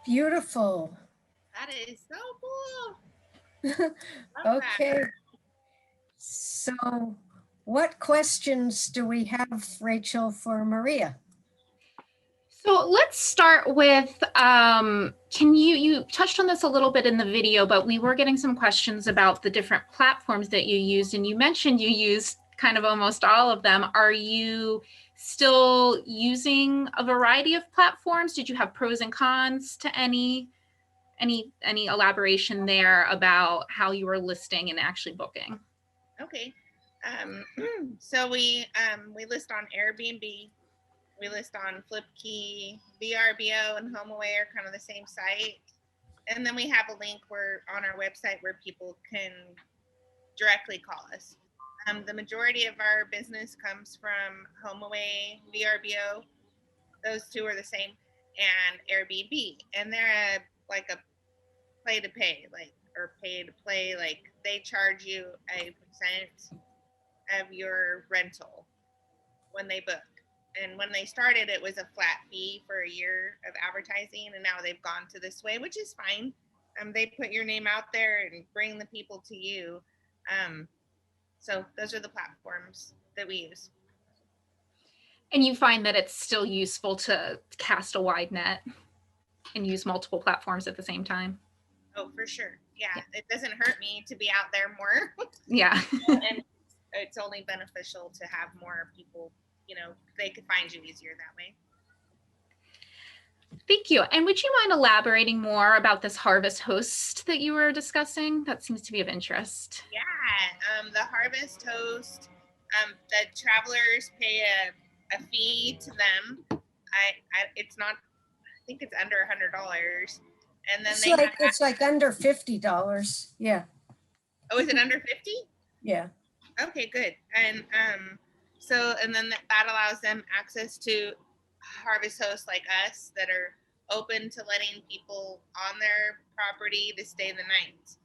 beautiful. That is so cool. Love Okay. that. So what questions do we have, Rachel, for Maria? So let's start with, you touched on this a little bit in the video, but we were getting some questions about the different platforms that you used, and you mentioned you used kind of almost all of them. Are you still using a variety of platforms? Did you have pros and cons to any elaboration there about how you were listing and actually booking? Okay. So we list on Airbnb. We list on Flipkey, VRBO, and HomeAway are kind of the same site. And then we have a link on our website where people can directly call us. The majority of our business comes from HomeAway, VRBO. Those two are the same, and Airbnb. And they're like a play to pay, or pay to play. Like they charge you a percent of your rental when they book. And when they started, it was a flat fee for a year of advertising, and now they've gone to this way, which is fine. They put your name out there and bring the people to you. So those are the platforms that we use. And you find that it's still useful to cast a wide net and use multiple platforms at the same time? Oh, for sure. Yeah. It doesn't hurt me to be out there more. Yeah. And it's only beneficial to have more people, they could find you easier that way. Thank you. And would you mind elaborating more about this Harvest Host that you were discussing? That seems to be of interest. Yeah, the Harvest Host, the travelers pay a fee to them. It's not, I think it's under $100. And then it's like under $50. Yeah. Oh, is it under 50? Yeah. Okay, good. And and then that allows them access to Harvest hosts like us that are open to letting people on their property to stay the night.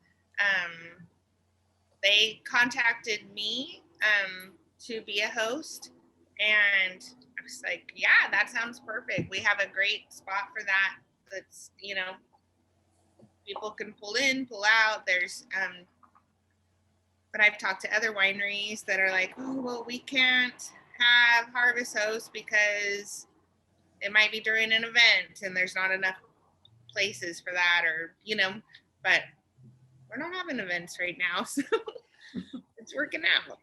They contacted me to be a host, and I was like, yeah, that sounds perfect. We have a great spot for that. That's, people can pull in, pull out. There's but I've talked to other wineries that are like, oh, well, we can't have Harvest hosts because it might be during an event and there's not enough places for that, or, but we're not having events right now, so it's working out.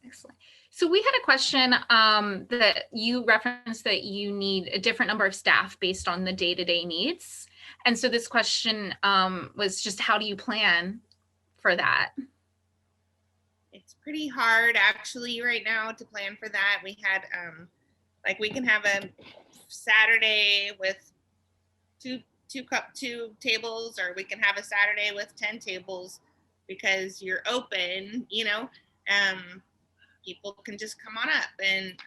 Excellent. So we had a question that you referenced that you need a different number of staff based on the day-to-day needs. And so this question was just, how do you plan for that? It's pretty hard actually right now to plan for that. We had we can have a Saturday with two tables, or we can have a Saturday with 10 tables because you're open, people can just come on up. And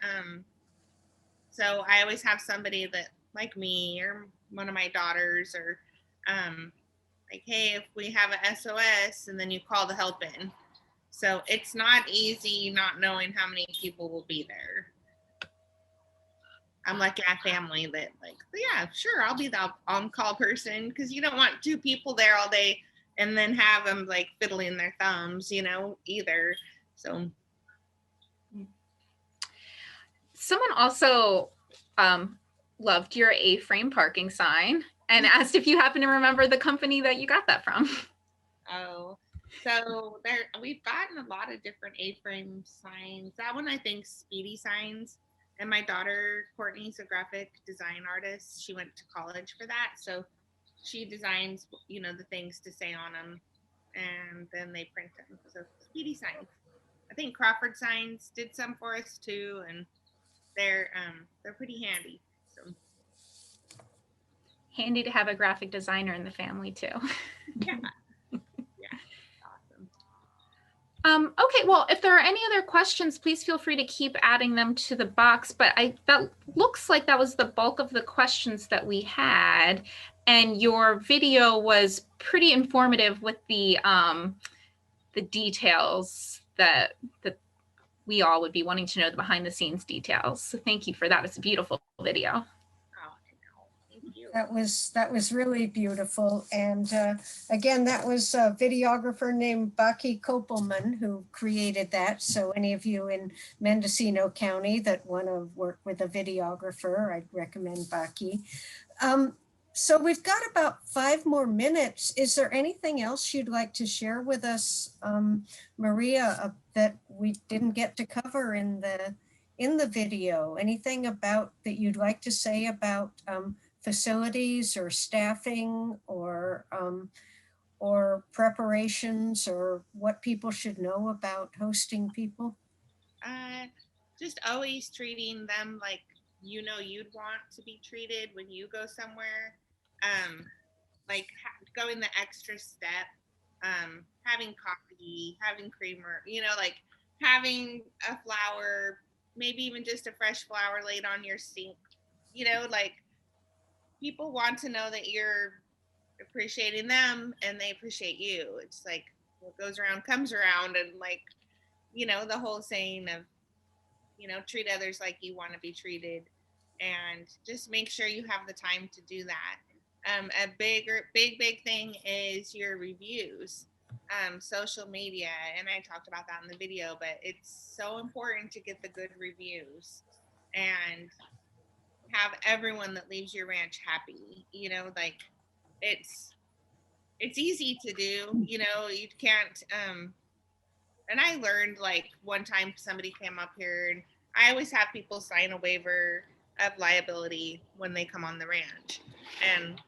so I always have somebody that, like me or one of my daughters, or hey, if we have a SOS, and then you call the help in. So it's not easy not knowing how many people will be there. I'm like a family that yeah, sure, I'll be the on-call person, because you don't want two people there all day and then have them fiddling their thumbs, either. So someone also loved your A-frame parking sign and asked if you happen to remember the company that you got that from. Oh, so we've gotten a lot of different A-frame signs. That one, I think, Speedy Signs. And my daughter, Courtney's a graphic design artist. She went to college for that. So she designs, the things to say on them, and then they print them. So Speedy Signs. I think Crawford Signs did some for us too, and they're pretty handy. So handy to have a graphic designer in the family too. Yeah. Okay, well, if there are any other questions, please feel free to keep adding them to the box. But that looks like that was the bulk of the questions that we had. And your video was pretty informative with the details that we all would be wanting to know, the behind the scenes details. So thank you for that. It's a beautiful video. Oh, I know. Thank you. That was really beautiful. And again, that was a videographer named Baki Kopelman who created that. So any of you in Mendocino County that want to work with a videographer, I'd recommend Baki. So we've got about 5 more minutes. Is there anything else you'd like to share with us, Maria, that we didn't get to cover in the video? Anything about that you'd like to say about facilities or staffing or preparations or what people should know about hosting people? Just always treating them like you'd want to be treated when you go somewhere. Like going the extra step, having coffee, having creamer, like having a flower, maybe even just a fresh flower laid on your sink. Like people want to know that you're appreciating them and they appreciate you. It's like what goes around comes around, and like, the whole saying of, treat others like you want to be treated, and just make sure you have the time to do that. A big thing is your reviews, social media, and I talked about that in the video, but it's so important to get the good reviews and have everyone that leaves your ranch happy. Like it's easy to do. You can't. And I learned, like, one time somebody came up here, and I always have people sign a waiver of liability when they come on the ranch, and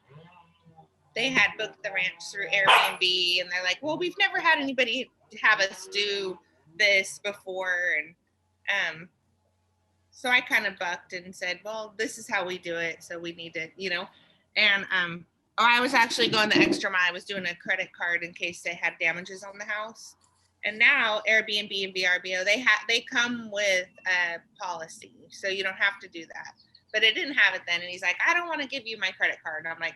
they had booked the ranch through Airbnb, and they're like, well, we've never had anybody have us do this before. And so I kind of bucked and said, well, this is how we do it, so we need to, and I was actually going the extra mile. I was doing a credit card in case they had damages on the house. And now Airbnb and VRBO, they come with a policy, so you don't have to do that. But it didn't have it then, and he's like, I don't want to give you my credit card. And I'm like,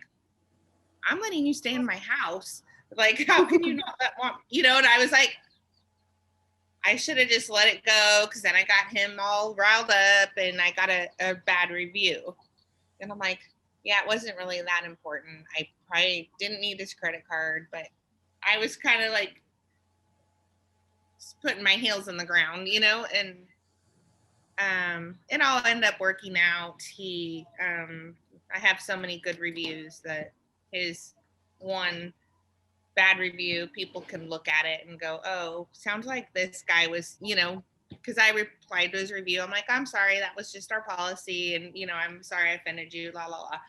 I'm letting you stay in my house. Like, how can you not let one? And I was like, I should have just let it go, because then I got him all riled up and I got a bad review. And I'm like, yeah, it wasn't really that important. I probably didn't need his credit card, but I was kind of like putting my heels in the ground, and it all ended up working out. I have so many good reviews that his one bad review, people can look at it and go, oh, sounds like this guy was, because I replied to his review. I'm like, I'm sorry, that was just our policy, and I'm sorry I offended you, la la la.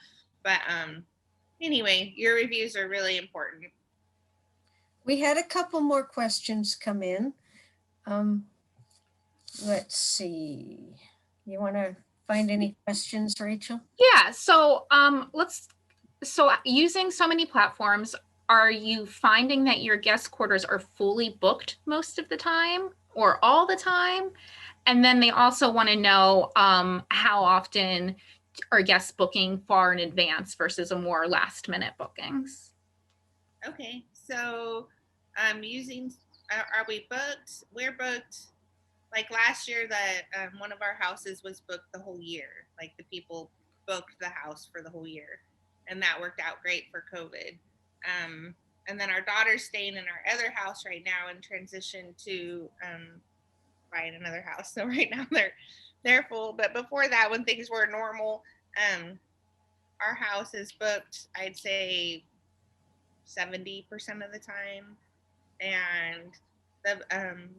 But anyway, your reviews are really important. We had a couple more questions come in. Let's see. You want to find any questions, Rachel? Yeah. So using so many platforms, are you finding that your guest quarters are fully booked most of the time or all the time? And then they also want to know how often are guests booking far in advance versus a more last minute bookings? Okay, so are we booked? We're booked. Like last year, that one of our houses was booked the whole year. Like the people booked the house for the whole year, and that worked out great for COVID. And then our daughter's staying in our other house right now in transition to buying another house. So right now they're full. But before that, when things were normal, our house is booked, I'd say 70% of the time. And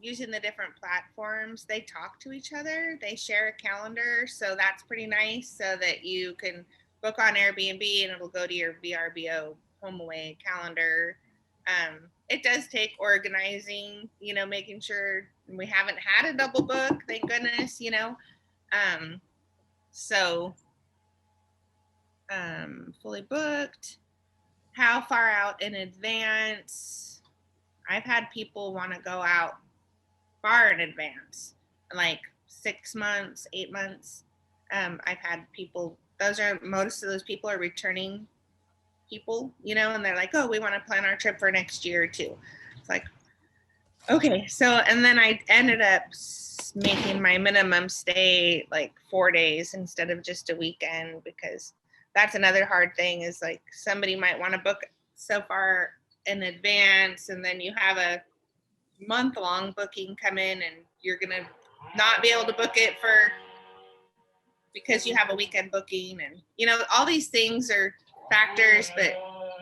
using the different platforms, they talk to each other, they share a calendar, so that's pretty nice, so that you can book on Airbnb and it'll go to your VRBO HomeAway calendar. It does take organizing, making sure we haven't had a double book, thank goodness, so fully booked. How far out in advance? I've had people want to go out far in advance, like 6 months, 8 months. I've had people, most of those people are returning people, and they're like, oh, we want to plan our trip for next year or two. It's like, okay. So, and then I ended up making my minimum stay like 4 days instead of just a weekend, because that's another hard thing, is like somebody might want to book so far in advance, and then you have a month-long booking come in, and you're gonna not be able to book it because you have a weekend booking, and all these things are factors. But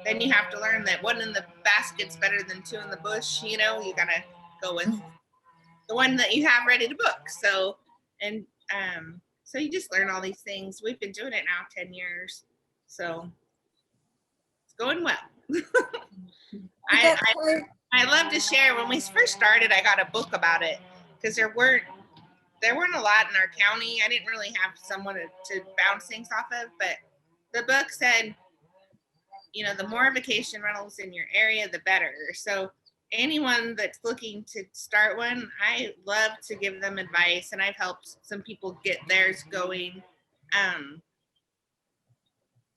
then you have to learn that one in the basket's better than two in the bush. You gotta go with the one that you have ready to book. So so you just learn all these things. We've been doing it now 10 years, so it's going well. I love to share. When we first started, I got a book about it because there weren't a lot in our county. I didn't really have someone to bounce things off of, but the book said, the more vacation rentals in your area, the better. So anyone that's looking to start one, I love to give them advice, and I've helped some people get theirs going.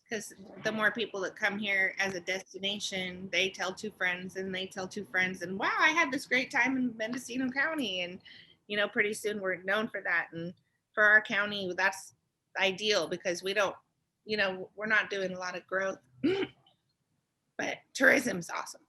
Because the more people that come here as a destination, they tell two friends, and they tell two friends, and wow, I had this great time in Mendocino County. And pretty soon we're known for that. And for our county, that's ideal, because we don't, we're not doing a lot of growth, but tourism's awesome.